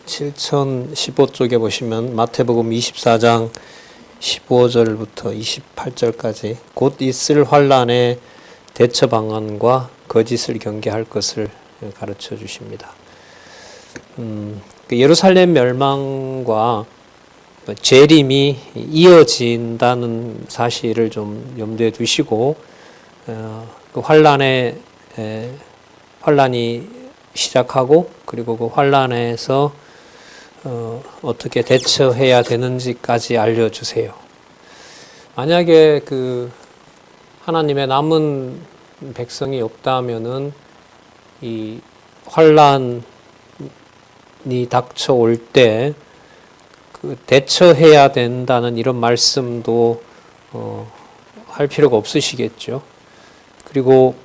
7015쪽에 보시면 마태복음 24장 15절부터 28절까지 곧 있을 환난의 대처 방안과 거짓을 경계할 것을 가르쳐 주십니다. 예루살렘 멸망과 재림이 이어진다는 사실을 좀 염두에 두시고 그 환난이 시작하고 그리고 그 환난에서 어떻게 대처해야 되는지까지 알려주세요. 만약에 그 하나님의 남은 백성이 없다면은 이 환난이 닥쳐올 때 그 대처해야 된다는 이런 말씀도 할 필요가 없으시겠죠. 그리고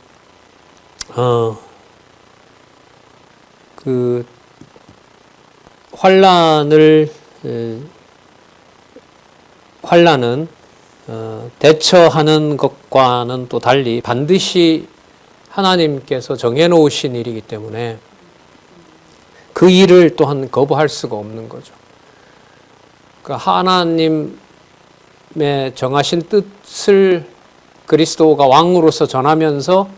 그 환난은 대처하는 것과는 또 달리 반드시 하나님께서 정해놓으신 일이기 때문에 그 일을 또한 거부할 수가 없는 거죠. 그러니까 하나님의 정하신 뜻을 그리스도가 왕으로서 전하면서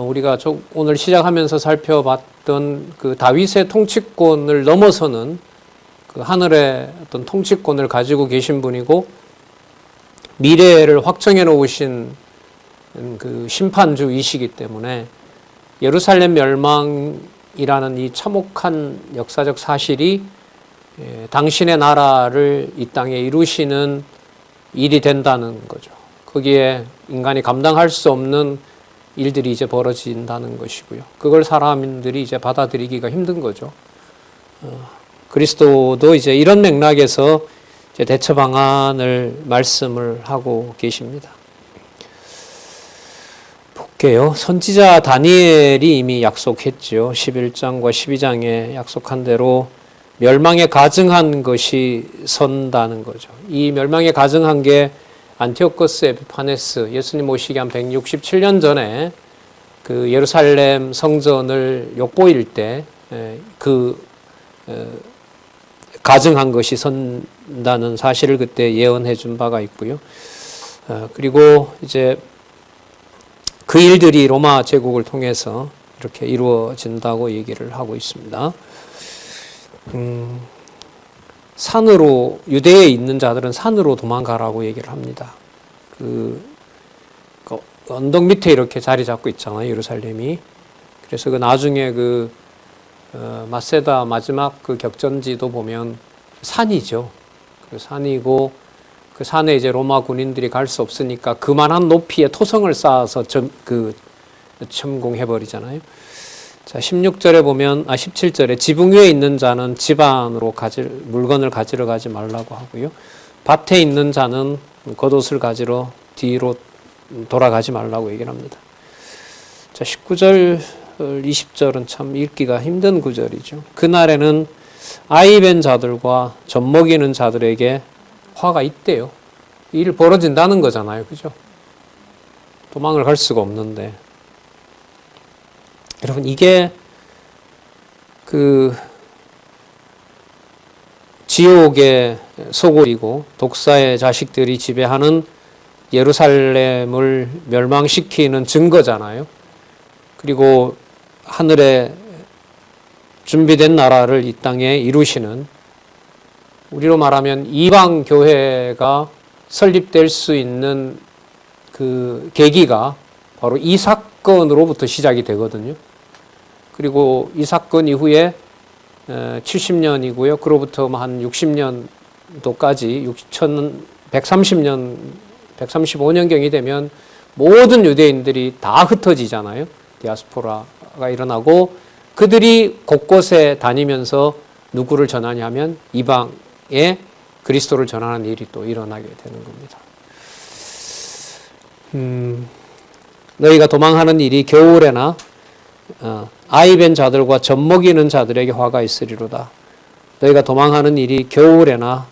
우리가 오늘 시작하면서 살펴봤던 그 다윗의 통치권을 넘어서는 그 하늘의 어떤 통치권을 가지고 계신 분이고 미래를 확정해 놓으신 그 심판주이시기 때문에 예루살렘 멸망이라는 이 참혹한 역사적 사실이 당신의 나라를 이 땅에 이루시는 일이 된다는 거죠. 거기에 인간이 감당할 수 없는 일들이 이제 벌어진다는 것이고요. 그걸 사람들이 이제 받아들이기가 힘든 거죠. 그리스도도 이제 이런 맥락에서 이제 대처 방안을 말씀을 하고 계십니다. 볼게요. 선지자 다니엘이 이미 약속했죠. 11장과 12장에 약속한 대로 멸망에 가증한 것이 선다는 거죠. 이 멸망에 가증한 게 안티오코스 에피파네스, 예수님 오시기 한 167년 전에 그 예루살렘 성전을 욕보일 때 가증한 것이 선다는 사실을 그때 예언해 준 바가 있고요. 그리고 이제 그 일들이 로마 제국을 통해서 이렇게 이루어진다고 얘기를 하고 있습니다. 산으로, 유대에 있는 자들은 산으로 도망가라고 얘기를 합니다. 그 언덕 밑에 이렇게 자리 잡고 있잖아요, 예루살렘이. 그래서 그 나중에 마세다 마지막 그 격전지도 보면 산이죠. 그 산이고 그 산에 이제 로마 군인들이 갈 수 없으니까 그만한 높이의 토성을 쌓아서 침공해버리잖아요. 자, 16절에 보면, 17절에 지붕 위에 있는 자는 집 안으로 물건을 가지러 가지 말라고 하고요. 밭에 있는 자는 겉옷을 가지러 뒤로 돌아가지 말라고 얘기를 합니다. 자, 19절, 20절은 참 읽기가 힘든 구절이죠. 그날에는 아이 벤 자들과 젖 먹이는 자들에게 화가 있대요. 이 일 벌어진다는 거잖아요. 그죠? 도망을 갈 수가 없는데. 여러분, 이게 그 지옥의 소굴이고 독사의 자식들이 지배하는 예루살렘을 멸망시키는 증거잖아요. 그리고 하늘에 준비된 나라를 이 땅에 이루시는, 우리로 말하면 이방 교회가 설립될 수 있는 그 계기가 바로 이 사건으로부터 시작이 되거든요. 그리고 이 사건 이후에 70년이고요. 그로부터 한 60년도까지 135년경이 되면 모든 유대인들이 다 흩어지잖아요. 디아스포라가 일어나고 그들이 곳곳에 다니면서 누구를 전하냐면 이방에 그리스도를 전하는 일이 또 일어나게 되는 겁니다. 너희가 도망하는 일이 겨울에나 아이 벤 자들과 젖 먹이는 자들에게 화가 있으리로다. 너희가 도망하는 일이 겨울에나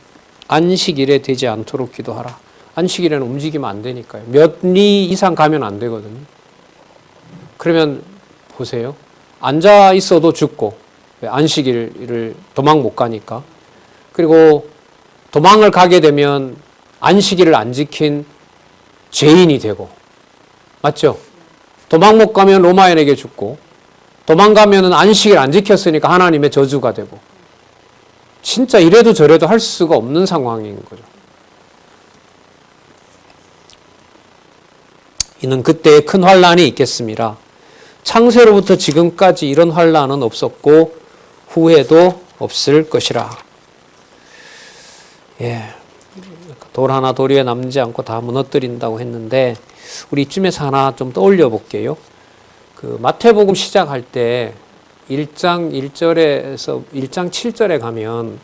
안식일에 되지 않도록 기도하라. 안식일에는 움직이면 안 되니까요. 몇 리 이상 가면 안 되거든요. 그러면 보세요. 앉아 있어도 죽고 안식일을 도망 못 가니까. 그리고 도망을 가게 되면 안식일을 안 지킨 죄인이 되고, 맞죠? 도망 못 가면 로마인에게 죽고, 도망가면 안식일 안 지켰으니까 하나님의 저주가 되고, 진짜 이래도 저래도 할 수가 없는 상황인 거죠. 이는 그때의 큰 환란이 있겠습니다. 창세로부터 지금까지 이런 환란은 없었고 후에도 없을 것이라. 예, 돌 하나 돌 위에 남지 않고 다 무너뜨린다고 했는데 우리 이쯤에서 하나 좀 떠올려 볼게요. 그 마태복음 시작할 때 1장 1절에서 1장 7절에 가면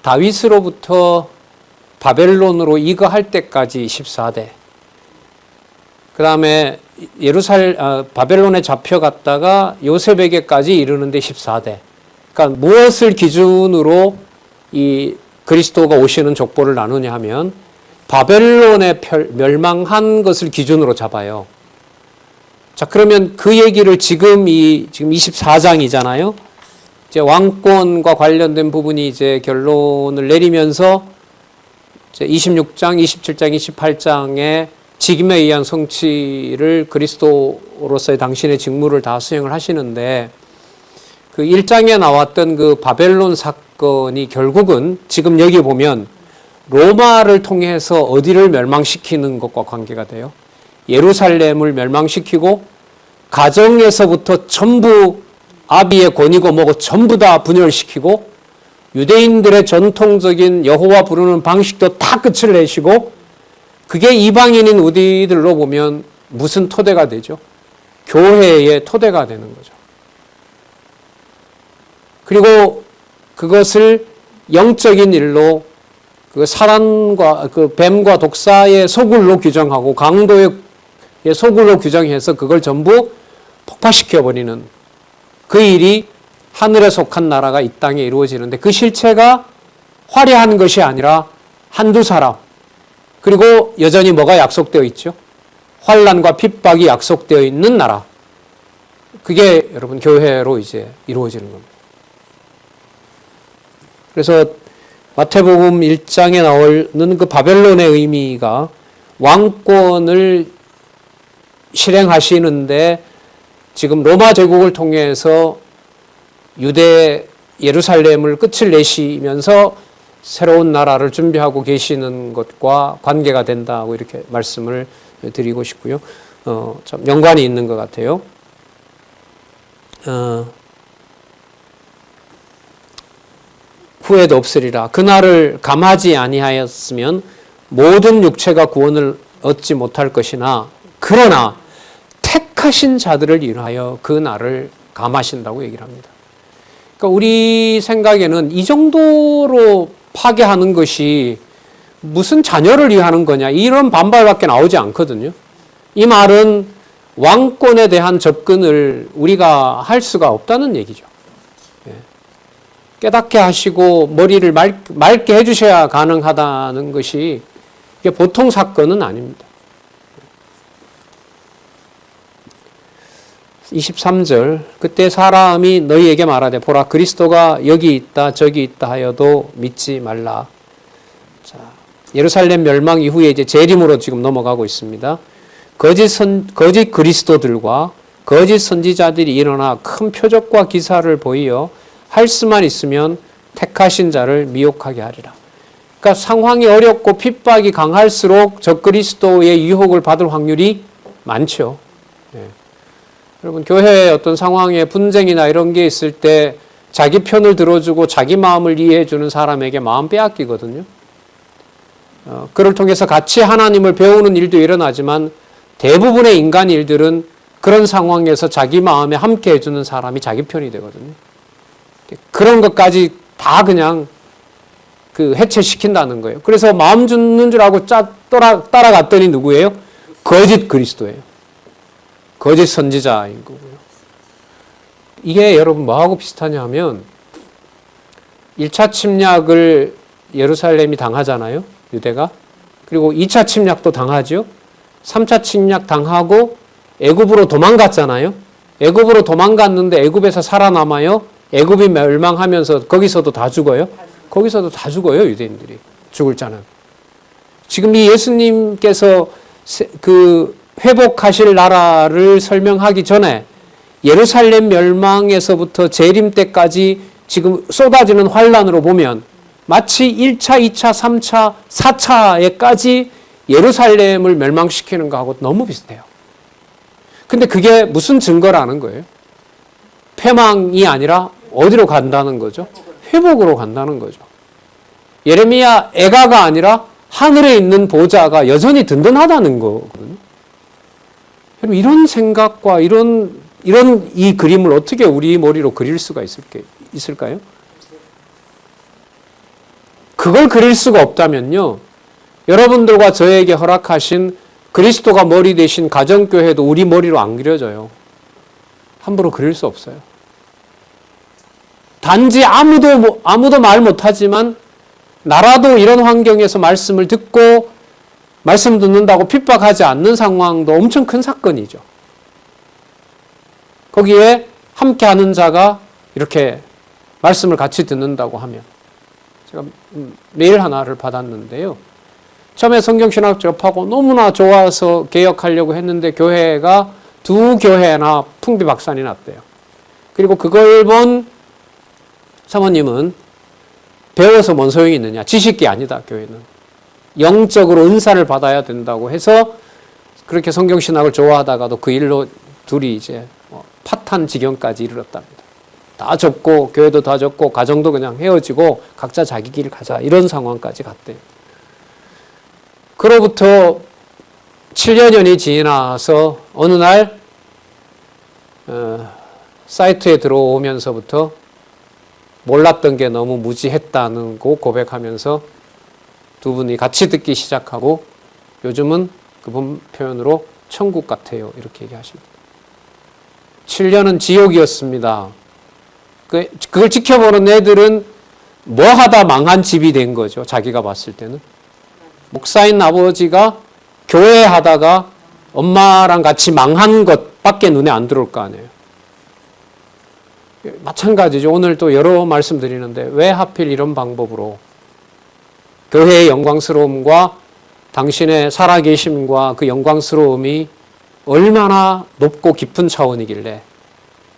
다윗으로부터 바벨론으로 이거할 때까지 14대, 그 다음에 바벨론에 잡혀갔다가 요셉에게까지 이르는데 14대. 그러니까 무엇을 기준으로 이 그리스도가 오시는 족보를 나누냐 하면 바벨론에 멸망한 것을 기준으로 잡아요. 자, 그러면 그 얘기를 지금 24장이잖아요. 이제 왕권과 관련된 부분이 이제 결론을 내리면서 이제 26장, 27장, 28장에 직임에 의한 성취를 그리스도로서의 당신의 직무를 다 수행을 하시는데 그 1장에 나왔던 그 바벨론 사건이 결국은 지금 여기 보면 로마를 통해서 어디를 멸망시키는 것과 관계가 돼요. 예루살렘을 멸망시키고 가정에서부터 전부 아비의 권위고 뭐고 전부 다 분열시키고 유대인들의 전통적인 여호와 부르는 방식도 다 끝을 내시고 그게 이방인인 우리들로 보면 무슨 토대가 되죠? 교회의 토대가 되는 거죠. 그리고 그것을 영적인 일로 그 사단과 그 뱀과 독사의 소굴로 규정하고 강도의 소굴로 규정해서 그걸 전부 폭파시켜버리는 그 일이 하늘에 속한 나라가 이 땅에 이루어지는데 그 실체가 화려한 것이 아니라 한두 사람, 그리고 여전히 뭐가 약속되어 있죠? 환난과 핍박이 약속되어 있는 나라. 그게 여러분 교회로 이제 이루어지는 겁니다. 그래서 마태복음 1장에 나오는 그 바벨론의 의미가 왕권을 실행하시는데 지금 로마 제국을 통해서 유대 예루살렘을 끝을 내시면서 새로운 나라를 준비하고 계시는 것과 관계가 된다고 이렇게 말씀을 드리고 싶고요. 참 연관이 있는 것 같아요. 후에도 없으리라. 그날을 감하지 아니하였으면 모든 육체가 구원을 얻지 못할 것이나 그러나 택하신 자들을 위하여 그 날을 감하신다고 얘기를 합니다. 그러니까 우리 생각에는 이 정도로 파괴하는 것이 무슨 자녀를 위하는 거냐 이런 반발밖에 나오지 않거든요. 이 말은 왕권에 대한 접근을 우리가 할 수가 없다는 얘기죠. 깨닫게 하시고 머리를 맑게 해주셔야 가능하다는 것이 이게 보통 사건은 아닙니다. 23절 그때 사람이 너희에게 말하되 보라 그리스도가 여기 있다 저기 있다 하여도 믿지 말라. 자, 예루살렘 멸망 이후에 이제 재림으로 지금 넘어가고 있습니다. 거짓 그리스도들과 거짓 선지자들이 일어나 큰 표적과 기사를 보이어 할 수만 있으면 택하신 자를 미혹하게 하리라. 그러니까 상황이 어렵고 핍박이 강할수록 적그리스도의 유혹을 받을 확률이 많죠. 여러분 교회의 어떤 상황에 분쟁이나 이런 게 있을 때 자기 편을 들어주고 자기 마음을 이해해 주는 사람에게 마음 빼앗기거든요. 그를 통해서 같이 하나님을 배우는 일도 일어나지만 대부분의 인간 일들은 그런 상황에서 자기 마음에 함께 해주는 사람이 자기 편이 되거든요. 그런 것까지 다 그냥 그 해체시킨다는 거예요. 그래서 마음 주는 줄 알고 따라갔더니 누구예요? 거짓 그리스도예요. 거짓 선지자인 거고요. 이게 여러분 뭐하고 비슷하냐 하면 1차 침략을 예루살렘이 당하잖아요. 유대가. 그리고 2차 침략도 당하죠. 3차 침략 당하고 애굽으로 도망갔잖아요. 애굽으로 도망갔는데 애굽에서 살아남아요. 애굽이 멸망하면서 거기서도 다 죽어요? 거기서도 다 죽어요, 유대인들이. 죽을 자는. 지금 이 예수님께서 그 회복하실 나라를 설명하기 전에 예루살렘 멸망에서부터 재림 때까지 지금 쏟아지는 환란으로 보면 마치 1차, 2차, 3차, 4차에까지 예루살렘을 멸망시키는 거하고 너무 비슷해요. 근데 그게 무슨 증거라는 거예요? 패망이 아니라 어디로 간다는 거죠? 회복으로 간다는 거죠. 예레미야 애가가 아니라 하늘에 있는 보좌가 여전히 든든하다는 거거든요. 여러분, 이런 생각과 이런 이 그림을 어떻게 우리 머리로 그릴 수가 있을까요? 그걸 그릴 수가 없다면요, 여러분들과 저에게 허락하신 그리스도가 머리 되신 가정교회도 우리 머리로 안 그려져요. 함부로 그릴 수 없어요. 단지 아무도 말 못하지만 나라도 이런 환경에서 말씀을 듣고 말씀 듣는다고 핍박하지 않는 상황도 엄청 큰 사건이죠. 거기에 함께하는 자가 이렇게 말씀을 같이 듣는다고 하면, 제가 메일 하나를 받았는데요. 처음에 성경신학 접하고 너무나 좋아서 개혁하려고 했는데 교회가 2교회나 풍비박산이 났대요. 그리고 그걸 본 사모님은 배워서 뭔 소용이 있느냐. 지식이 아니다, 교회는. 영적으로 은사를 받아야 된다고 해서 그렇게 성경신학을 좋아하다가도 그 일로 둘이 이제 파탄 지경까지 이르렀답니다. 다 접고, 교회도 다 접고, 가정도 그냥 헤어지고 각자 자기 길 가자, 이런 상황까지 갔대요. 그로부터 7여 년이 지나서 어느 날 사이트에 들어오면서부터 몰랐던 게 너무 무지했다는 거 고백하면서 두 분이 같이 듣기 시작하고, 요즘은 그분 표현으로 천국 같아요, 이렇게 얘기하십니다. 7년은 지옥이었습니다. 그걸 지켜보는 애들은 뭐 하다 망한 집이 된 거죠, 자기가 봤을 때는. 목사인 아버지가 교회 하다가 엄마랑 같이 망한 것밖에 눈에 안 들어올 거 아니에요. 마찬가지죠. 오늘 또 여러 말씀 드리는데 왜 하필 이런 방법으로 교회의 영광스러움과 당신의 살아계심과 그 영광스러움이 얼마나 높고 깊은 차원이길래,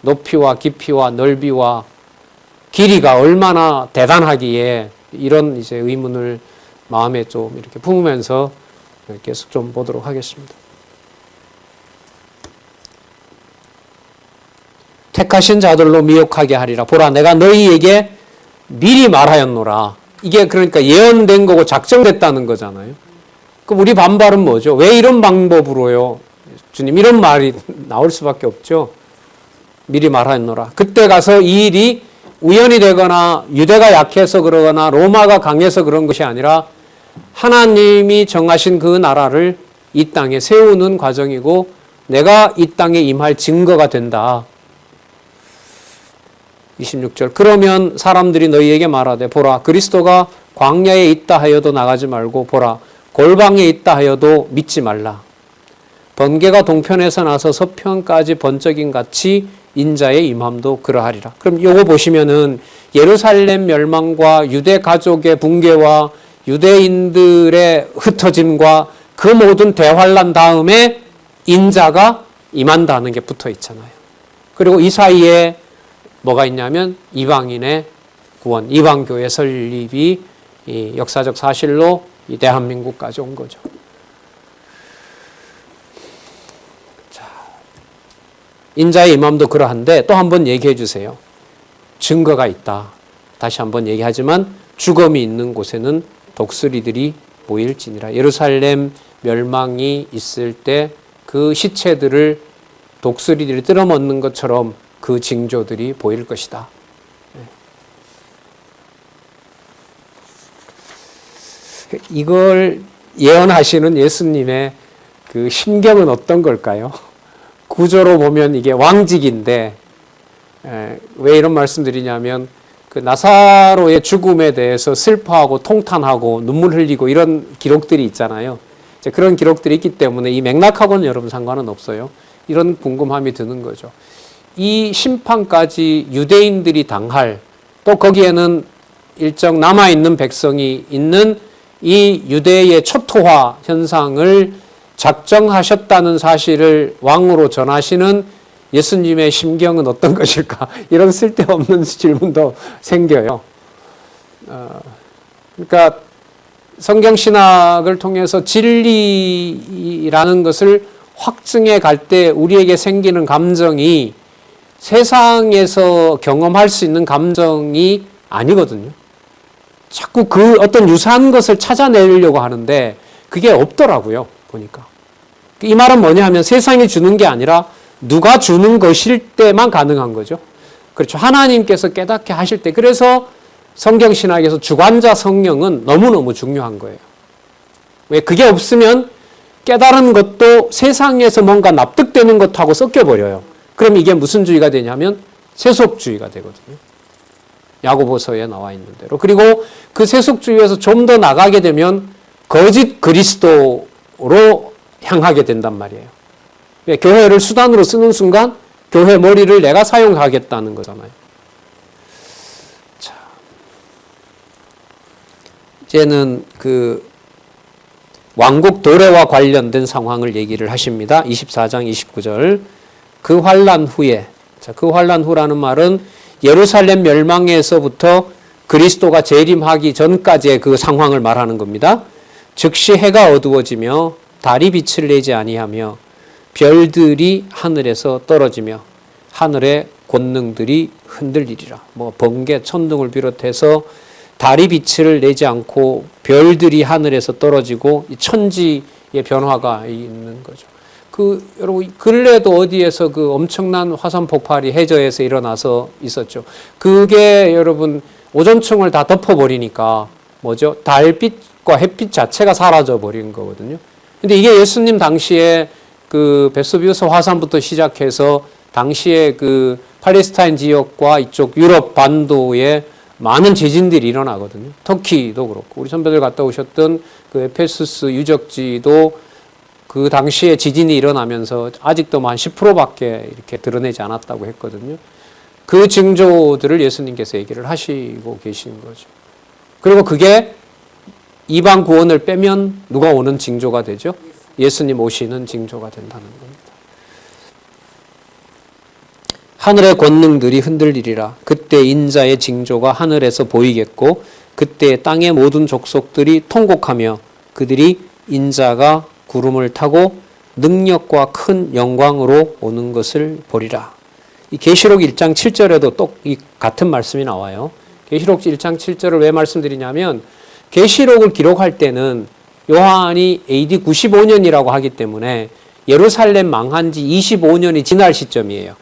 높이와 깊이와 넓이와 길이가 얼마나 대단하기에, 이런 이제 의문을 마음에 좀 이렇게 품으면서 계속 좀 보도록 하겠습니다. 택하신 자들로 미혹하게 하리라. 보라, 내가 너희에게 미리 말하였노라. 이게 그러니까 예언된 거고 작정됐다는 거잖아요. 그럼 우리 반발은 뭐죠? 왜 이런 방법으로요? 주님, 이런 말이 나올 수밖에 없죠. 미리 말하였노라. 그때 가서 이 일이 우연이 되거나 유대가 약해서 그러거나 로마가 강해서 그런 것이 아니라 하나님이 정하신 그 나라를 이 땅에 세우는 과정이고 내가 이 땅에 임할 증거가 된다. 26절. 그러면 사람들이 너희에게 말하되, 보라, 그리스도가 광야에 있다 하여도 나가지 말고, 보라, 골방에 있다 하여도 믿지 말라. 번개가 동편에서 나서 서편까지 번쩍임 같이 인자의 임함도 그러하리라. 그럼 요거 보시면은 예루살렘 멸망과 유대 가족의 붕괴와 유대인들의 흩어짐과 그 모든 대환란 다음에 인자가 임한다는 게 붙어 있잖아요. 그리고 이 사이에 뭐가 있냐면 이방인의 구원, 이방교회 설립이 이 역사적 사실로 이 대한민국까지 온 거죠. 자, 인자의 임함도 그러한데 또 한번 얘기해 주세요. 증거가 있다. 다시 한번 얘기하지만 죽음이 있는 곳에는 독수리들이 모일지니라. 예루살렘 멸망이 있을 때 그 시체들을 독수리들이 뜯어먹는 것처럼 그 징조들이 보일 것이다. 이걸 예언하시는 예수님의 그 심경은 어떤 걸까요? 구조로 보면 이게 왕직인데, 왜 이런 말씀 드리냐면 그 나사로의 죽음에 대해서 슬퍼하고 통탄하고 눈물 흘리고 이런 기록들이 있잖아요. 이제 그런 기록들이 있기 때문에 이 맥락하고는 여러분 상관은 없어요. 이런 궁금함이 드는 거죠. 이 심판까지 유대인들이 당할, 또 거기에는 일정 남아있는 백성이 있는 이 유대의 초토화 현상을 작정하셨다는 사실을 왕으로 전하시는 예수님의 심경은 어떤 것일까? 이런 쓸데없는 질문도 생겨요. 그러니까 성경 신학을 통해서 진리라는 것을 확증해 갈 때 우리에게 생기는 감정이 세상에서 경험할 수 있는 감정이 아니거든요. 자꾸 그 어떤 유사한 것을 찾아내려고 하는데 그게 없더라고요, 보니까. 이 말은 뭐냐 하면 세상이 주는 게 아니라 누가 주는 것일 때만 가능한 거죠. 그렇죠. 하나님께서 깨닫게 하실 때. 그래서 성경신학에서 주관자 성령은 너무너무 중요한 거예요. 왜? 그게 없으면 깨달은 것도 세상에서 뭔가 납득되는 것하고 섞여버려요. 그럼 이게 무슨 주의가 되냐면 세속주의가 되거든요. 야고보서에 나와 있는 대로. 그리고 그 세속주의에서 좀 더 나가게 되면 거짓 그리스도로 향하게 된단 말이에요. 교회를 수단으로 쓰는 순간 교회 머리를 내가 사용하겠다는 거잖아요. 자, 이제는 그 왕국 도래와 관련된 상황을 얘기를 하십니다. 24장 29절. 그 환란 후에, 자, 그 환란 후라는 말은 예루살렘 멸망에서부터 그리스도가 재림하기 전까지의 그 상황을 말하는 겁니다. 즉시 해가 어두워지며 달이 빛을 내지 아니하며 별들이 하늘에서 떨어지며 하늘의 권능들이 흔들리리라. 뭐 번개, 천둥을 비롯해서 달이 빛을 내지 않고 별들이 하늘에서 떨어지고 천지의 변화가 있는 거죠. 여러분 근래에도 어디에서 그 엄청난 화산 폭발이 해저에서 일어나서 있었죠. 그게 여러분 오존층을 다 덮어버리니까 뭐죠? 달빛과 햇빛 자체가 사라져 버린 거거든요. 근데 이게 예수님 당시에 그 베수비우스 화산부터 시작해서 당시에 그 팔레스타인 지역과 이쪽 유럽 반도에 많은 지진들이 일어나거든요. 터키도 그렇고 우리 선배들 갔다 오셨던 그 에페소스 유적지도 그 당시에 지진이 일어나면서 아직도 한 10%밖에 이렇게 드러내지 않았다고 했거든요. 그 징조들을 예수님께서 얘기를 하시고 계신 거죠. 그리고 그게 이방 구원을 빼면 누가 오는 징조가 되죠? 예수님 오시는 징조가 된다는 겁니다. 하늘의 권능들이 흔들리리라. 그때 인자의 징조가 하늘에서 보이겠고 그때 땅의 모든 족속들이 통곡하며 그들이 인자가 구름을 타고 능력과 큰 영광으로 오는 것을 보리라. 이 계시록 1장 7절에도 또 이 같은 말씀이 나와요. 계시록 1장 7절을 왜 말씀드리냐면 계시록을 기록할 때는 요한이 AD 95년이라고 하기 때문에 예루살렘 망한 지 25년이 지날 시점이에요.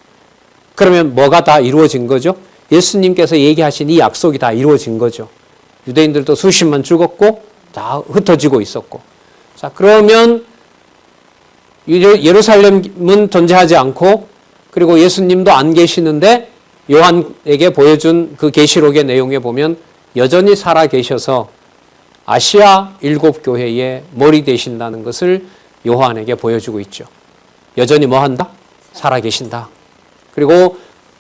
그러면 뭐가 다 이루어진 거죠? 예수님께서 얘기하신 이 약속이 다 이루어진 거죠. 유대인들도 수십만 죽었고 다 흩어지고 있었고. 자, 그러면 예루살렘은 존재하지 않고 그리고 예수님도 안 계시는데 요한에게 보여준 그 계시록의 내용에 보면 여전히 살아 계셔서 아시아 7교회의 머리 되신다는 것을 요한에게 보여주고 있죠. 여전히 뭐 한다? 살아 계신다. 그리고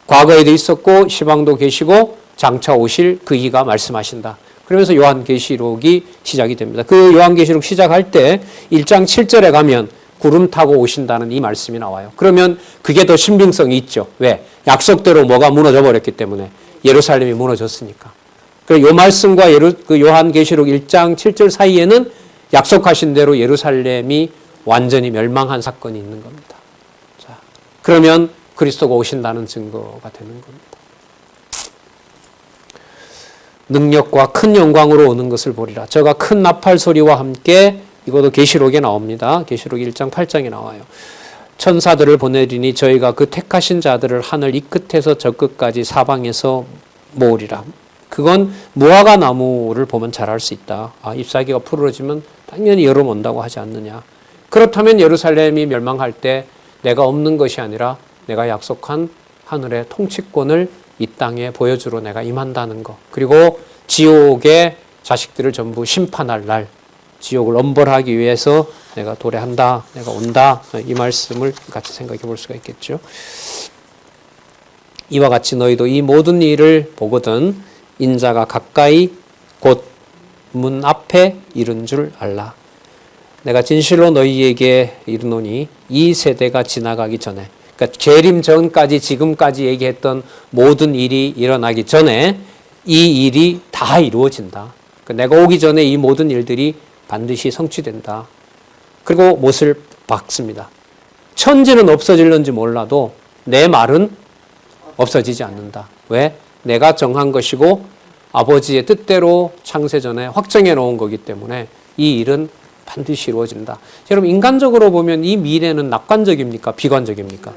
과거에도 있었고 시방도 계시고 장차 오실 그 이가 말씀하신다. 그러면서 요한계시록이 시작이 됩니다. 그 요한계시록 시작할 때 1장 7절에 가면 구름 타고 오신다는 이 말씀이 나와요. 그러면 그게 더 신빙성이 있죠. 왜? 약속대로 뭐가 무너져 버렸기 때문에 예루살렘이 무너졌으니까. 그리고 이 말씀과 그 요한계시록 1장 7절 사이에는 약속하신 대로 예루살렘이 완전히 멸망한 사건이 있는 겁니다. 자, 그러면 그리스도가 오신다는 증거가 되는 겁니다. 능력과 큰 영광으로 오는 것을 보리라. 저가 큰 나팔 소리와 함께 이것도 계시록에 나옵니다. 계시록 1장 8장에 나와요. 천사들을 보내리니 저희가 그 택하신 자들을 하늘 이 끝에서 저 끝까지 사방에서 모으리라. 그건 무화과 나무를 보면 잘 알 수 있다. 아, 잎사귀가 푸르러지면 당연히 여름 온다고 하지 않느냐. 그렇다면 예루살렘이 멸망할 때 내가 없는 것이 아니라 내가 약속한 하늘의 통치권을 이 땅에 보여주러 내가 임한다는 것. 그리고 지옥의 자식들을 전부 심판할 날, 지옥을 엄벌하기 위해서 내가 도래한다, 내가 온다. 이 말씀을 같이 생각해 볼 수가 있겠죠. 이와 같이 너희도 이 모든 일을 보거든 인자가 가까이 곧 문 앞에 이른 줄 알라. 내가 진실로 너희에게 이르노니 이 세대가 지나가기 전에, 그러니까 재림 전까지 지금까지 얘기했던 모든 일이 일어나기 전에 이 일이 다 이루어진다. 그러니까 내가 오기 전에 이 모든 일들이 반드시 성취된다. 그리고 못을 박습니다. 천지는 없어질는지 몰라도 내 말은 없어지지 않는다. 왜? 내가 정한 것이고 아버지의 뜻대로 창세전에 확정해 놓은 거기 때문에 이 일은 반드시 이루어진다. 여러분, 인간적으로 보면 이 미래는 낙관적입니까? 비관적입니까?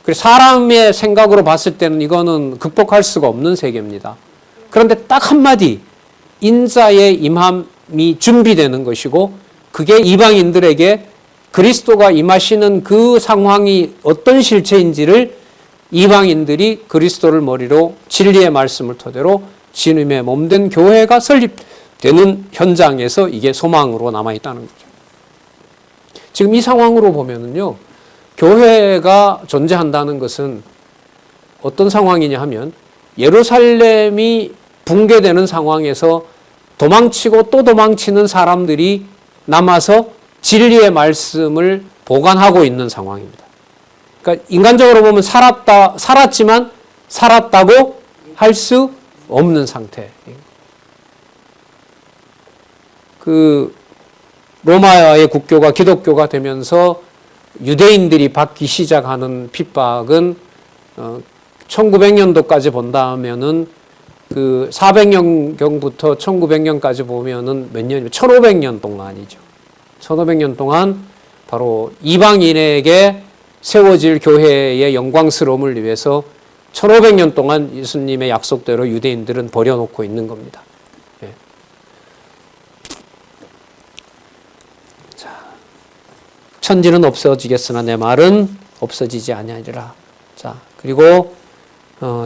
그래서 사람의 생각으로 봤을 때는 이거는 극복할 수가 없는 세계입니다. 그런데 딱 한마디, 인자의 임함이 준비되는 것이고 그게 이방인들에게 그리스도가 임하시는 그 상황이 어떤 실체인지를 이방인들이 그리스도를 머리로 진리의 말씀을 토대로 주님의 몸된 교회가 설립되는 현장에서 이게 소망으로 남아있다는 거죠. 지금 이 상황으로 보면은요, 교회가 존재한다는 것은 어떤 상황이냐 하면 예루살렘이 붕괴되는 상황에서 도망치고 또 도망치는 사람들이 남아서 진리의 말씀을 보관하고 있는 상황입니다. 그러니까 인간적으로 보면 살았지만 살았다고 할 수 없는 상태. 그 로마의 국교가 기독교가 되면서 유대인들이 받기 시작하는 핍박은 1900년도까지 본다면은 그 400년경부터 1900년까지 보면은 몇 년이면 1500년 동안이죠. 1500년 동안 바로 이방인에게 세워질 교회의 영광스러움을 위해서 1500년 동안 예수님의 약속대로 유대인들은 버려놓고 있는 겁니다. 예. 자, 천지는 없어지겠으나 내 말은 없어지지 아니하리라. 자, 그리고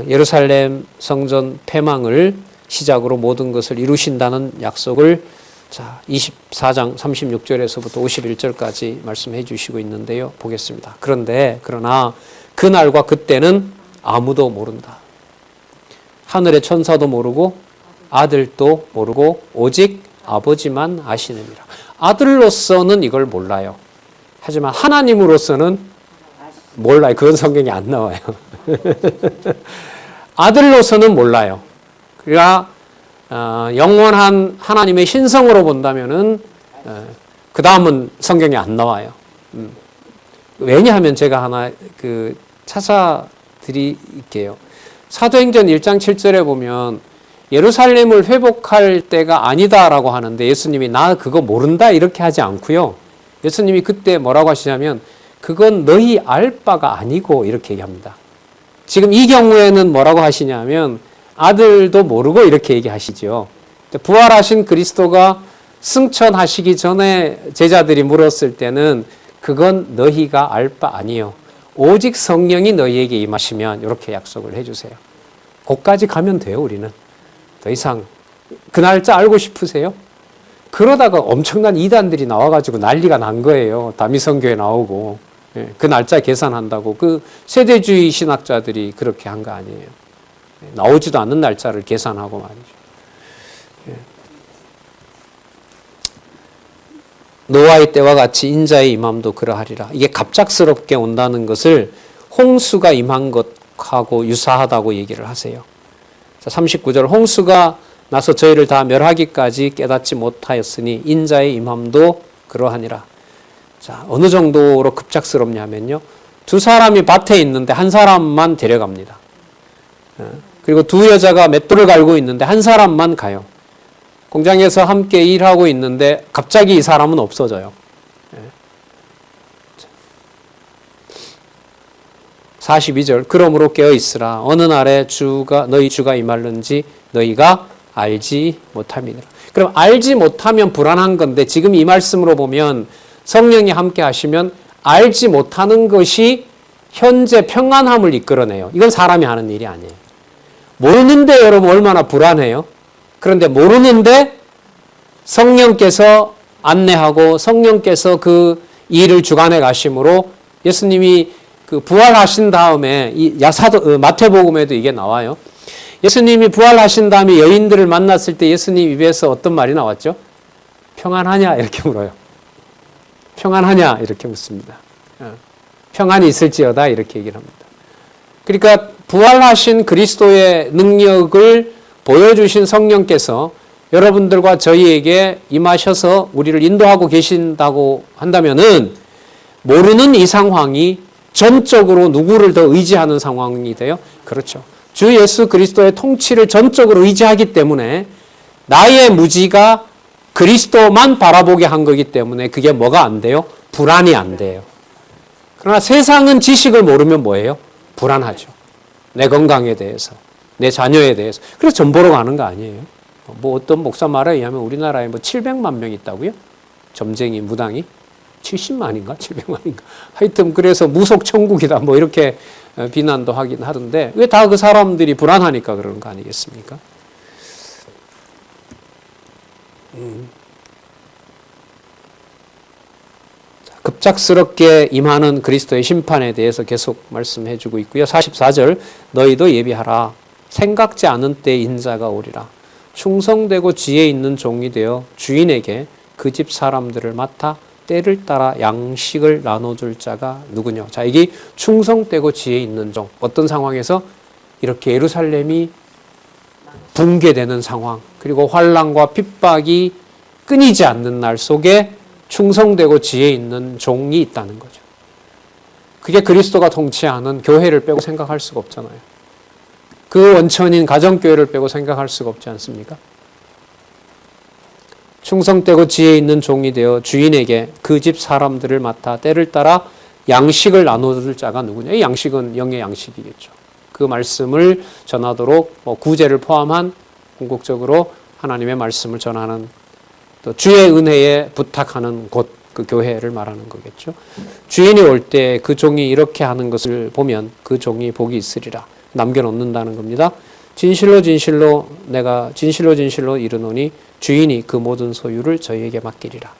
예루살렘 성전 폐망을 시작으로 모든 것을 이루신다는 약속을 자, 24장 36절에서부터 51절까지 말씀해 주시고 있는데요. 보겠습니다. 그러나 그날과 그때는 아무도 모른다. 하늘의 천사도 모르고 아들도 모르고 오직 아버지만 아시느니라. 아들로서는 이걸 몰라요. 하지만 하나님으로서는 몰라요. 그건 성경에 안 나와요. 아들로서는 몰라요. 그러니까 영원한 하나님의 신성으로 본다면은 그 다음은 성경에 안 나와요. 왜냐하면 제가 하나 찾아드릴게요. 사도행전 1장 7절에 보면 예루살렘을 회복할 때가 아니다라고 하는데 예수님이 나 그거 모른다 이렇게 하지 않고요. 예수님이 그때 뭐라고 하시냐면 그건 너희 알 바가 아니고 이렇게 얘기합니다. 지금 이 경우에는 뭐라고 하시냐면 아들도 모르고 이렇게 얘기하시죠. 부활하신 그리스도가 승천하시기 전에 제자들이 물었을 때는 그건 너희가 알 바 아니요. 오직 성령이 너희에게 임하시면 이렇게 약속을 해주세요. 거기까지 가면 돼요, 우리는. 더 이상 그 날짜 알고 싶으세요? 그러다가 엄청난 이단들이 나와가지고 난리가 난 거예요. 다미성교에 나오고. 그 날짜 계산한다고 그 세대주의 신학자들이 그렇게 한 거 아니에요. 나오지도 않는 날짜를 계산하고 말이죠. 노아의 때와 같이 인자의 임함도 그러하리라. 이게 갑작스럽게 온다는 것을 홍수가 임한 것하고 유사하다고 얘기를 하세요. 자, 39절 홍수가 나서 저희를 다 멸하기까지 깨닫지 못하였으니 인자의 임함도 그러하니라. 자, 어느 정도로 급작스럽냐면요. 두 사람이 밭에 있는데 한 사람만 데려갑니다. 그리고 두 여자가 맷돌을 갈고 있는데 한 사람만 가요. 공장에서 함께 일하고 있는데 갑자기 이 사람은 없어져요. 42절 그러므로 깨어있으라. 어느 날에 너희 주가 임할는지 너희가 알지 못함이니라. 그럼 알지 못하면 불안한 건데 지금 이 말씀으로 보면 성령이 함께 하시면 알지 못하는 것이 현재 평안함을 이끌어내요. 이건 사람이 하는 일이 아니에요. 모르는데 여러분 얼마나 불안해요? 그런데 모르는데 성령께서 안내하고 성령께서 그 일을 주관해 가심으로 예수님이 그 부활하신 다음에 이 마태복음에도 이게 나와요. 예수님이 부활하신 다음에 여인들을 만났을 때 예수님 입에서 어떤 말이 나왔죠? 평안하냐? 이렇게 물어요. 평안하냐? 이렇게 묻습니다. 평안이 있을지어다 이렇게 얘기를 합니다. 그러니까 부활하신 그리스도의 능력을 보여주신 성령께서 여러분들과 저희에게 임하셔서 우리를 인도하고 계신다고 한다면은 모르는 이 상황이 전적으로 누구를 더 의지하는 상황이 돼요? 그렇죠. 주 예수 그리스도의 통치를 전적으로 의지하기 때문에 나의 무지가 그리스도만 바라보게 한 거기 때문에 그게 뭐가 안 돼요? 불안이 안 돼요. 그러나 세상은 지식을 모르면 뭐예요? 불안하죠. 내 건강에 대해서, 내 자녀에 대해서. 그래서 점 보러 가는 거 아니에요. 뭐 어떤 목사 말에 의하면 우리나라에 뭐 700만 명 있다고요? 점쟁이, 무당이? 70만인가? 700만인가? 하여튼 그래서 무속 천국이다 뭐 이렇게 비난도 하긴 하던데 왜 다 그 사람들이 불안하니까 그러는 거 아니겠습니까? 급작스럽게 임하는 그리스도의 심판에 대해서 계속 말씀해 주고 있고요. 44절 너희도 예비하라. 생각지 않은 때 인자가 오리라. 충성되고 지혜 있는 종이 되어 주인에게 그 집 사람들을 맡아 때를 따라 양식을 나눠줄 자가 누구냐. 자, 이게 충성되고 지혜 있는 종. 어떤 상황에서 이렇게 예루살렘이 붕괴되는 상황, 그리고 환난과 핍박이 끊이지 않는 날 속에 충성되고 지혜 있는 종이 있다는 거죠. 그게 그리스도가 통치하는 교회를 빼고 생각할 수가 없잖아요. 그 원천인 가정교회를 빼고 생각할 수가 없지 않습니까? 충성되고 지혜 있는 종이 되어 주인에게 그 집 사람들을 맡아 때를 따라 양식을 나눠줄 자가 누구냐? 이 양식은 영의 양식이겠죠. 그 말씀을 전하도록 구제를 포함한 궁극적으로 하나님의 말씀을 전하는 또 주의 은혜에 부탁하는 곳, 그 교회를 말하는 거겠죠. 주인이 올 때 그 종이 이렇게 하는 것을 보면 그 종이 복이 있으리라. 남겨놓는다는 겁니다. 진실로 내가 진실로 이르노니 주인이 그 모든 소유를 저희에게 맡기리라.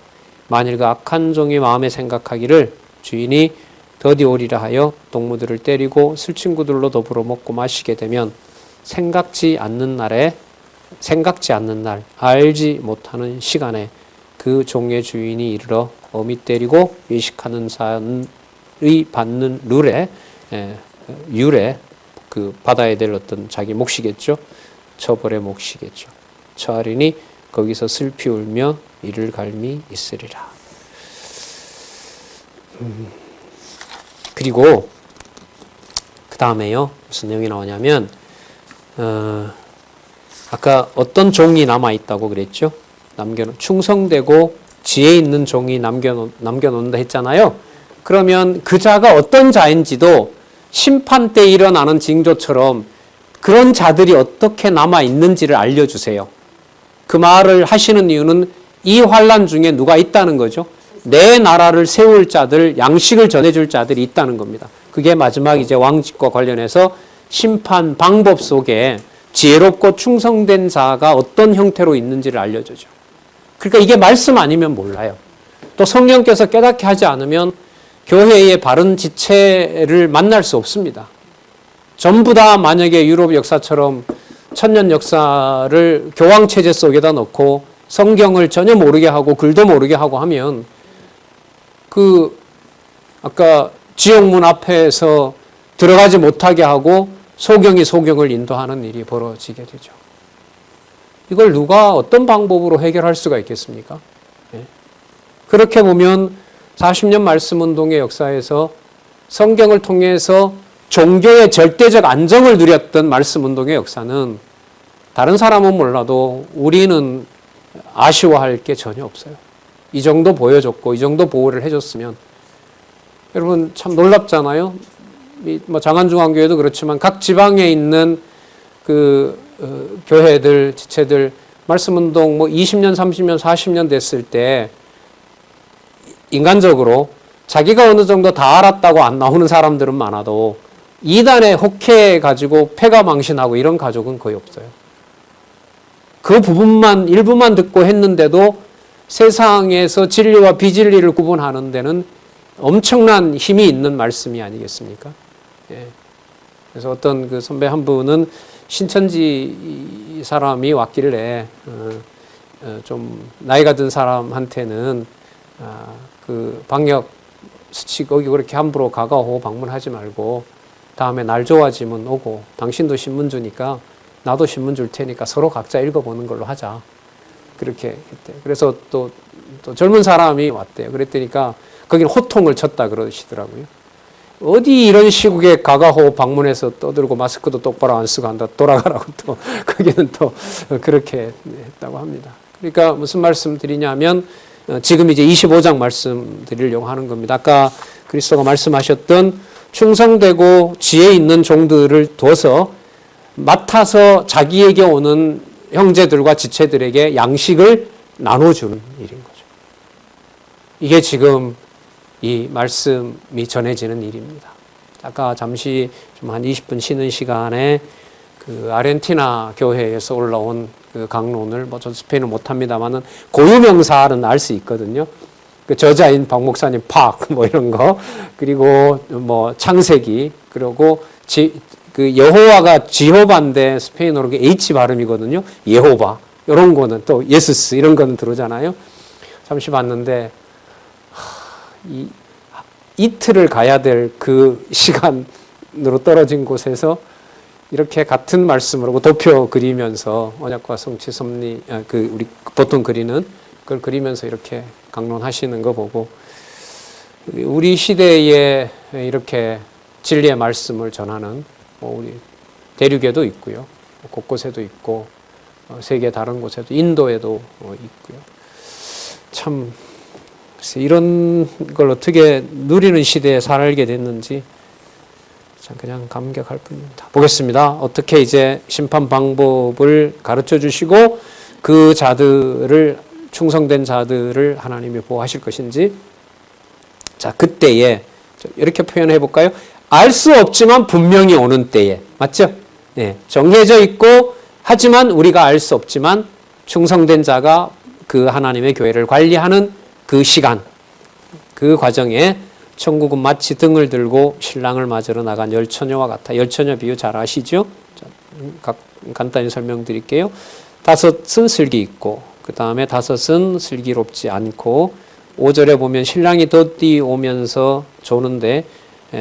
만일 그 악한 종이 마음에 생각하기를 주인이 더디 오리라 하여 동무들을 때리고 술친구들로 더불어 먹고 마시게 되면 생각지 않는 날, 알지 못하는 시간에 그 종의 주인이 이르러 어미 때리고 외식하는 사람의 받는 율에 그 받아야 될 어떤 자기 몫이겠죠. 처벌의 몫이겠죠. 처하리니 거기서 슬피 울며 이를 갈미 있으리라. 그리고 그 다음에요. 무슨 내용이 나오냐면 아까 어떤 종이 남아있다고 그랬죠? 충성되고 지혜 있는 종이 남겨놓는다 했잖아요. 그러면 그 자가 어떤 자인지도 심판 때 일어나는 징조처럼 그런 자들이 어떻게 남아있는지를 알려주세요. 그 말을 하시는 이유는 이 환난 중에 누가 있다는 거죠. 내 나라를 세울 자들, 양식을 전해줄 자들이 있다는 겁니다. 그게 마지막 이제 왕직과 관련해서 심판 방법 속에 지혜롭고 충성된 자가 어떤 형태로 있는지를 알려주죠. 그러니까 이게 말씀 아니면 몰라요. 또 성령께서 깨닫게 하지 않으면 교회의 바른 지체를 만날 수 없습니다. 전부 다 만약에 유럽 역사처럼 천년 역사를 교황체제 속에다 넣고 성경을 전혀 모르게 하고 글도 모르게 하고 하면 아까 지옥문 앞에서 들어가지 못하게 하고 소경이 소경을 인도하는 일이 벌어지게 되죠. 이걸 누가 어떤 방법으로 해결할 수가 있겠습니까? 네. 그렇게 보면 40년 말씀운동의 역사에서 성경을 통해서 종교의 절대적 안정을 누렸던 말씀운동의 역사는 다른 사람은 몰라도 우리는 아쉬워할 게 전혀 없어요. 이 정도 보여줬고 이 정도 보호를 해줬으면 여러분 참 놀랍잖아요. 장안중앙교회도 그렇지만 각 지방에 있는 교회들, 지체들 말씀운동 20년, 30년, 40년 됐을 때 인간적으로 자기가 어느 정도 다 알았다고 안 나오는 사람들은 많아도 이단에 혹해가지고 패가망신하고 이런 가족은 거의 없어요. 그 일부만 듣고 했는데도 세상에서 진리와 비진리를 구분하는 데는 엄청난 힘이 있는 말씀이 아니겠습니까? 예. 그래서 어떤 그 선배 한 분은 신천지 사람이 왔길래 좀 나이가 든 사람한테는 그 방역 수칙 거기 그렇게 함부로 가가오 방문하지 말고 다음에 날 좋아지면 오고 당신도 신문 주니까 나도 신문 줄 테니까 서로 각자 읽어보는 걸로 하자. 그렇게 했대요. 그래서 또 젊은 사람이 왔대요. 그랬더니까 거기는 호통을 쳤다 그러시더라고요. 어디 이런 시국에 가가호 방문해서 떠들고 마스크도 똑바로 안 쓰고 한다 돌아가라고 또 거기는 또 그렇게 했다고 합니다. 그러니까 무슨 말씀 드리냐면 지금 이제 25장 말씀 드리려고 하는 겁니다. 아까 그리스도가 말씀하셨던 충성되고 지혜 있는 종들을 둬서 맡아서 자기에게 오는 형제들과 지체들에게 양식을 나눠주는 일인 거죠. 이게 지금 이 말씀이 전해지는 일입니다. 아까 잠시 좀 한 20분 쉬는 시간에 그 아르헨티나 교회에서 올라온 그 강론을 뭐 저 스페인을 못합니다만은 고유명사는 알 수 있거든요. 그 저자인 박 목사님 팍 뭐 이런 거 그리고 뭐 창세기 그리고 그 여호와가 지호바인데 스페인어로 H 발음이거든요. 예호바 이런 거는 또 예수스 이런 거는 들어오잖아요. 잠시 봤는데 이틀을 가야 될 그 시간으로 떨어진 곳에서 이렇게 같은 말씀으로 도표 그리면서 언약과 성취 섭리 그 우리 보통 그리는 그걸 그리면서 이렇게 강론하시는 거 보고 우리 시대에 이렇게 진리의 말씀을 전하는 우리 대륙에도 있고요, 곳곳에도 있고 세계 다른 곳에도 인도에도 있고요. 참 이런 걸 어떻게 누리는 시대에 살게 됐는지 참 그냥 감격할 뿐입니다. 보겠습니다. 어떻게 이제 심판 방법을 가르쳐 주시고 그 자들을 충성된 자들을 하나님이 보호하실 것인지. 자, 그때에 이렇게 표현해 볼까요? 알 수 없지만 분명히 오는 때에. 맞죠? 네, 정해져 있고 하지만 우리가 알 수 없지만 충성된 자가 그 하나님의 교회를 관리하는 그 시간, 그 과정에 천국은 마치 등을 들고 신랑을 맞으러 나간 열처녀와 같아. 열처녀 비유 잘 아시죠? 간단히 설명드릴게요. 다섯은 슬기 있고 그 다음에 다섯은 슬기롭지 않고 5절에 보면 신랑이 덧뒤 오면서 조는데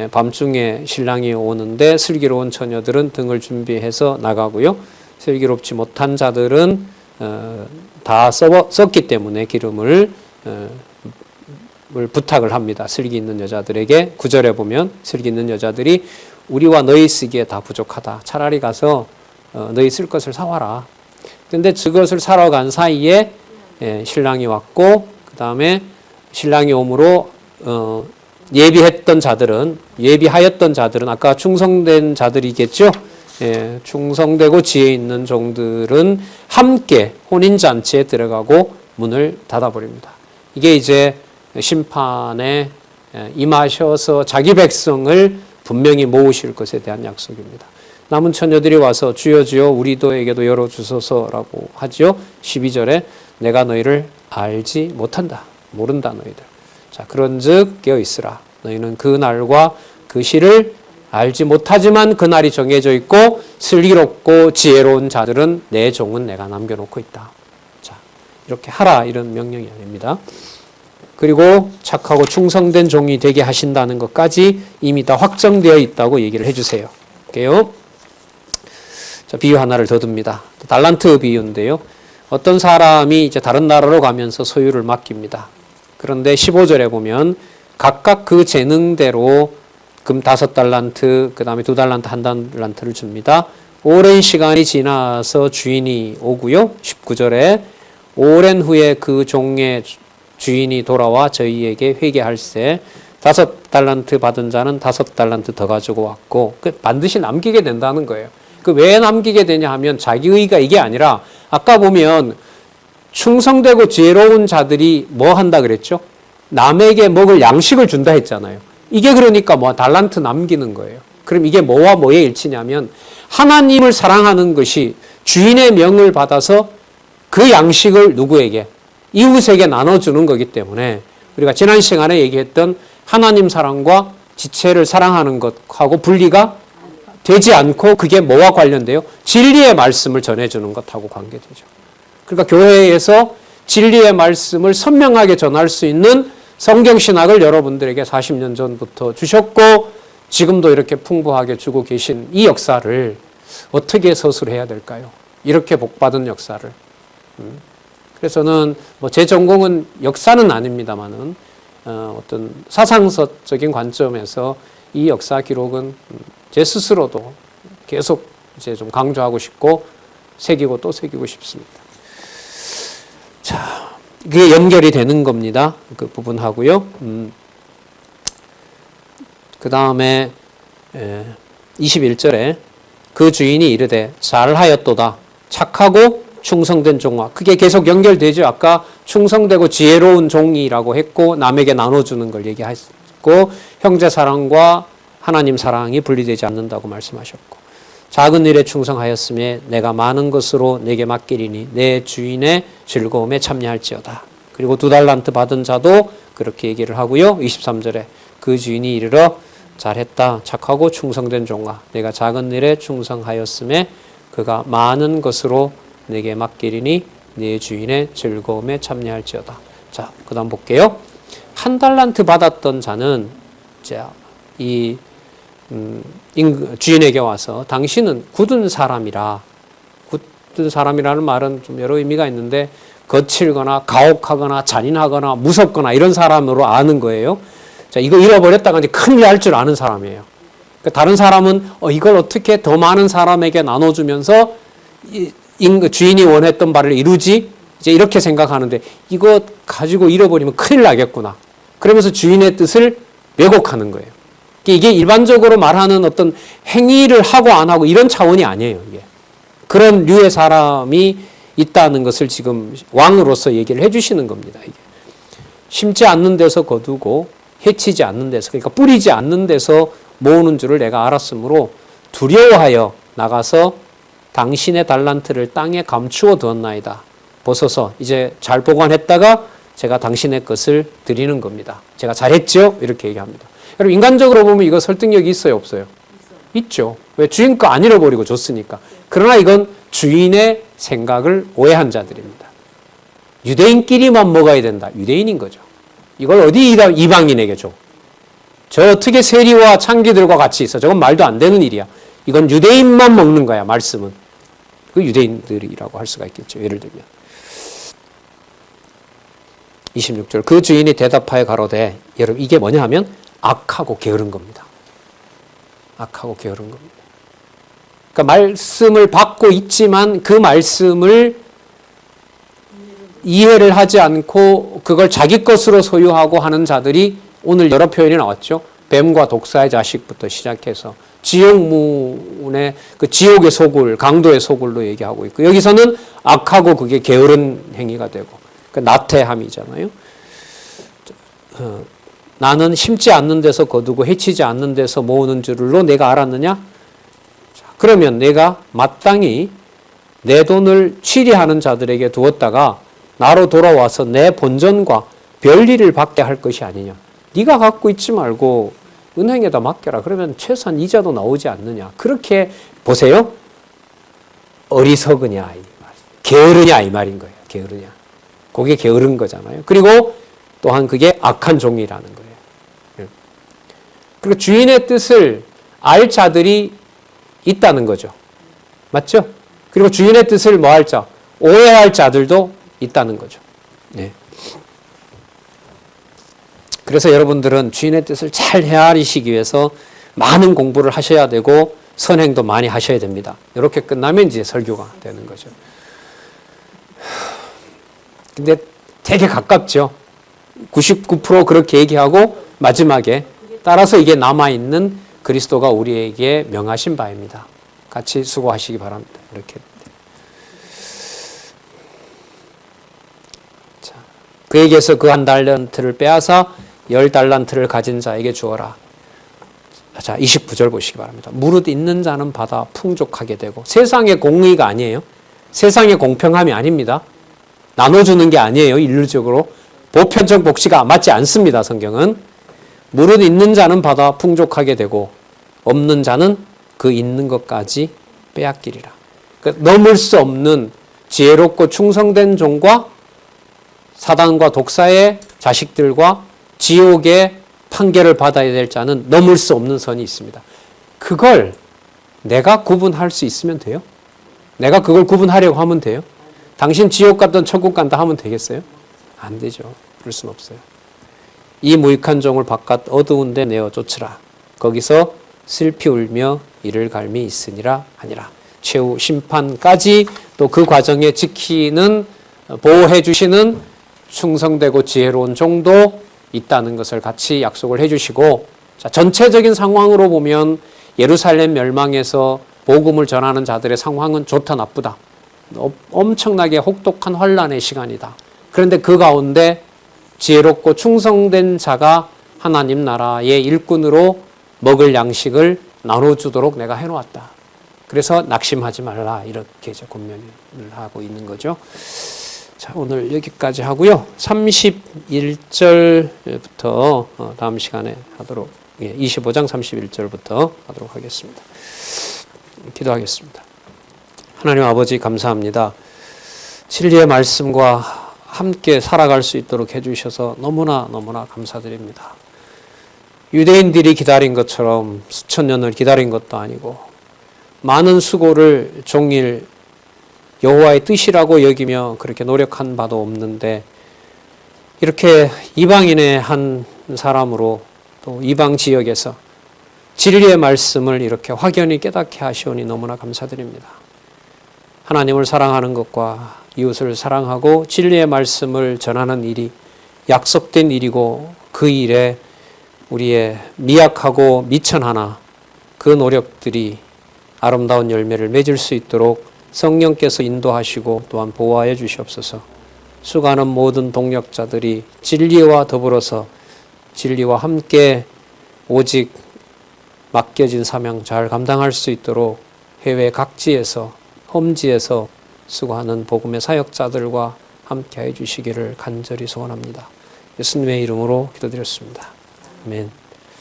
밤중에 신랑이 오는데 슬기로운 처녀들은 등을 준비해서 나가고요. 슬기롭지 못한 자들은 다 썼기 때문에 기름을 부탁을 합니다. 슬기 있는 여자들에게. 9절에 보면 슬기 있는 여자들이 우리와 너희 쓰기에 다 부족하다. 차라리 가서 너희 쓸 것을 사와라. 근데 그것을 사러 간 사이에 신랑이 왔고 그 다음에 신랑이 오므로 예비하였던 자들은 아까 충성된 자들이겠죠. 충성되고 지혜 있는 종들은 함께 혼인잔치에 들어가고 문을 닫아버립니다. 이게 이제 심판에 임하셔서 자기 백성을 분명히 모으실 것에 대한 약속입니다. 남은 처녀들이 와서 주여 주여 우리도에게도 열어주소서라고 하죠. 12절에 내가 너희를 알지 못한다. 모른다 너희들. 자, 그런즉 깨어있으라. 너희는 그 날과 그 시를 알지 못하지만 그 날이 정해져 있고 슬기롭고 지혜로운 자들은 내 종은 내가 남겨놓고 있다. 자, 이렇게 하라 이런 명령이 아닙니다. 그리고 착하고 충성된 종이 되게 하신다는 것까지 이미 다 확정되어 있다고 얘기를 해주세요. 볼게요. 자, 비유 하나를 더 듭니다. 달란트 비유인데요. 어떤 사람이 이제 다른 나라로 가면서 소유를 맡깁니다. 그런데 15절에 보면 각각 그 재능대로 금 5달란트, 그 다음에 2달란트, 1달란트를 줍니다. 오랜 시간이 지나서 주인이 오고요. 19절에 오랜 후에 그 종의 주인이 돌아와 저희에게 회개할세 5달란트 받은 자는 5달란트 더 가지고 왔고 반드시 남기게 된다는 거예요. 그 왜 남기게 되냐 하면 자기의가 이게 아니라 아까 보면 충성되고 지혜로운 자들이 뭐 한다 그랬죠? 남에게 먹을 양식을 준다 했잖아요. 이게 그러니까 뭐 달란트 남기는 거예요. 그럼 이게 뭐와 뭐의 일치냐면 하나님을 사랑하는 것이 주인의 명을 받아서 그 양식을 누구에게? 이웃에게 나눠주는 거기 때문에 우리가 지난 시간에 얘기했던 하나님 사랑과 지체를 사랑하는 것하고 분리가 되지 않고 그게 뭐와 관련돼요? 진리의 말씀을 전해주는 것하고 관계되죠. 그러니까 교회에서 진리의 말씀을 선명하게 전할 수 있는 성경신학을 여러분들에게 40년 전부터 주셨고 지금도 이렇게 풍부하게 주고 계신 이 역사를 어떻게 서술해야 될까요? 이렇게 복받은 역사를. 그래서 저는 뭐 제 전공은 역사는 아닙니다만은 어떤 사상서적인 관점에서 이 역사 기록은 제 스스로도 계속 이제 좀 강조하고 싶고 새기고 또 새기고 싶습니다. 자, 그게 연결이 되는 겁니다. 그 부분하고요. 그 다음에 21절에 그 주인이 이르되 잘하였도다. 착하고 충성된 종아. 그게 계속 연결되죠. 아까 충성되고 지혜로운 종이라고 했고 남에게 나눠주는 걸 얘기했고 형제 사랑과 하나님 사랑이 분리되지 않는다고 말씀하셨고 작은 일에 충성하였음에 내가 많은 것으로 내게 맡기리니 내 주인의 즐거움에 참여할지어다. 그리고 2달란트 받은 자도 그렇게 얘기를 하고요. 23절에 그 주인이 이르러 잘했다. 착하고 충성된 종아. 내가 작은 일에 충성하였음에 그가 많은 것으로 내게 맡기리니 네 주인의 즐거움에 참여할지어다. 자, 그 다음 볼게요. 1달란트 받았던 자는 이 주인에게 와서 당신은 굳은 사람이라. 굳은 사람이라는 말은 좀 여러 의미가 있는데 거칠거나 가혹하거나 잔인하거나 무섭거나 이런 사람으로 아는 거예요. 자, 이거 잃어버렸다가 이제 큰일 날 줄 아는 사람이에요. 그러니까 다른 사람은 이걸 어떻게 더 많은 사람에게 나눠주면서 주인이 원했던 바를 이루지? 이제 이렇게 생각하는데 이거 가지고 잃어버리면 큰일 나겠구나. 그러면서 주인의 뜻을 왜곡하는 거예요. 이게 일반적으로 말하는 어떤 행위를 하고 안 하고 이런 차원이 아니에요. 이게. 그런 류의 사람이 있다는 것을 지금 왕으로서 얘기를 해주시는 겁니다. 이게. 심지 않는 데서 거두고 해치지 않는 데서 그러니까 뿌리지 않는 데서 모으는 줄을 내가 알았으므로 두려워하여 나가서 당신의 달란트를 땅에 감추어 두었나이다. 벗어서 이제 잘 보관했다가 제가 당신의 것을 드리는 겁니다. 제가 잘했죠? 이렇게 얘기합니다. 여러분 인간적으로 보면 이거 설득력이 있어요? 없어요? 있죠. 왜? 주인 거 안 잃어버리고 줬으니까. 그러나 이건 주인의 생각을 오해한 자들입니다. 유대인끼리만 먹어야 된다. 유대인인 거죠. 이걸 어디 이방인에게 줘? 저 어떻게 세리와 창기들과 같이 있어? 저건 말도 안 되는 일이야. 이건 유대인만 먹는 거야. 말씀은. 그 유대인들이라고 할 수가 있겠죠. 예를 들면 26절 그 주인이 대답하여 가로되 여러분 이게 뭐냐 하면 악하고 게으른 겁니다. 악하고 게으른 겁니다. 그러니까 말씀을 받고 있지만 그 말씀을 이해를 하지 않고 그걸 자기 것으로 소유하고 하는 자들이 오늘 여러 표현이 나왔죠. 뱀과 독사의 자식부터 시작해서 지옥문의 그 지옥의 소굴, 강도의 소굴로 얘기하고 있고 여기서는 악하고 그게 게으른 행위가 되고 그 나태함이잖아요. 나는 심지 않는 데서 거두고 해치지 않는 데서 모으는 줄로 내가 알았느냐? 그러면 내가 마땅히 내 돈을 취리하는 자들에게 두었다가 나로 돌아와서 내 본전과 별일을 받게 할 것이 아니냐. 네가 갖고 있지 말고 은행에다 맡겨라. 그러면 최소한 이자도 나오지 않느냐. 그렇게 보세요. 어리석으냐 이 말. 게으르냐 이 말인 거예요. 게으르냐. 그게 게으른 거잖아요. 그리고 또한 그게 악한 종이라는 거예요. 그리고 주인의 뜻을 알 자들이 있다는 거죠. 맞죠? 그리고 주인의 뜻을 뭐 할 자? 오해할 자들도 있다는 거죠. 네. 그래서 여러분들은 주인의 뜻을 잘 헤아리시기 위해서 많은 공부를 하셔야 되고 선행도 많이 하셔야 됩니다. 이렇게 끝나면 이제 설교가 되는 거죠. 근데 되게 가깝죠. 99% 그렇게 얘기하고 마지막에 따라서 이게 남아있는 그리스도가 우리에게 명하신 바입니다. 같이 수고하시기 바랍니다. 이렇게. 자, 그에게서 그 1달란트를 빼앗아 10달란트를 가진 자에게 주어라. 자, 29절 보시기 바랍니다. 무릇 있는 자는 받아 풍족하게 되고 세상의 공의가 아니에요. 세상의 공평함이 아닙니다. 나눠주는 게 아니에요. 인류적으로. 보편적 복지가 맞지 않습니다. 성경은. 물은 있는 자는 받아 풍족하게 되고 없는 자는 그 있는 것까지 빼앗기리라. 그러니까 넘을 수 없는 지혜롭고 충성된 종과 사단과 독사의 자식들과 지옥의 판결을 받아야 될 자는 넘을 수 없는 선이 있습니다. 그걸 내가 구분할 수 있으면 돼요? 내가 그걸 구분하려고 하면 돼요? 당신 지옥 갔든 천국 간다 하면 되겠어요? 안 되죠. 그럴 수는 없어요. 이 무익한 종을 바깥 어두운 데 내어 쫓으라. 거기서 슬피 울며 이를 갈미 있으니라 하니라. 최후 심판까지 또 그 과정에 지키는 보호해 주시는 충성되고 지혜로운 종도 있다는 것을 같이 약속을 해 주시고, 자, 전체적인 상황으로 보면 예루살렘 멸망에서 복음을 전하는 자들의 상황은 좋다 나쁘다. 엄청나게 혹독한 환란의 시간이다. 그런데 그 가운데 지혜롭고 충성된 자가 하나님 나라의 일꾼으로 먹을 양식을 나눠주도록 내가 해놓았다. 그래서 낙심하지 말라, 이렇게 이제 권면을 하고 있는 거죠. 자, 오늘 여기까지 하고요. 31절부터 다음 시간에 하도록, 25장 31절부터 하도록 하겠습니다. 기도하겠습니다. 하나님 아버지 감사합니다. 진리의 말씀과 함께 살아갈 수 있도록 해주셔서 너무나 감사드립니다. 유대인들이 기다린 것처럼 수천 년을 기다린 것도 아니고 많은 수고를 종일 여호와의 뜻이라고 여기며 그렇게 노력한 바도 없는데, 이렇게 이방인의 한 사람으로 또 이방 지역에서 진리의 말씀을 이렇게 확연히 깨닫게 하시오니 너무나 감사드립니다. 하나님을 사랑하는 것과 이웃을 사랑하고 진리의 말씀을 전하는 일이 약속된 일이고, 그 일에 우리의 미약하고 미천하나 그 노력들이 아름다운 열매를 맺을 수 있도록 성령께서 인도하시고 또한 보호하여 주시옵소서. 수고하는 모든 동력자들이 진리와 더불어서 진리와 함께 오직 맡겨진 사명 잘 감당할 수 있도록 해외 각지에서 험지에서 수고하는 복음의 사역자들과 함께 해 주시기를 간절히 소원합니다. 예수님의 이름으로 기도드렸습니다. 아멘.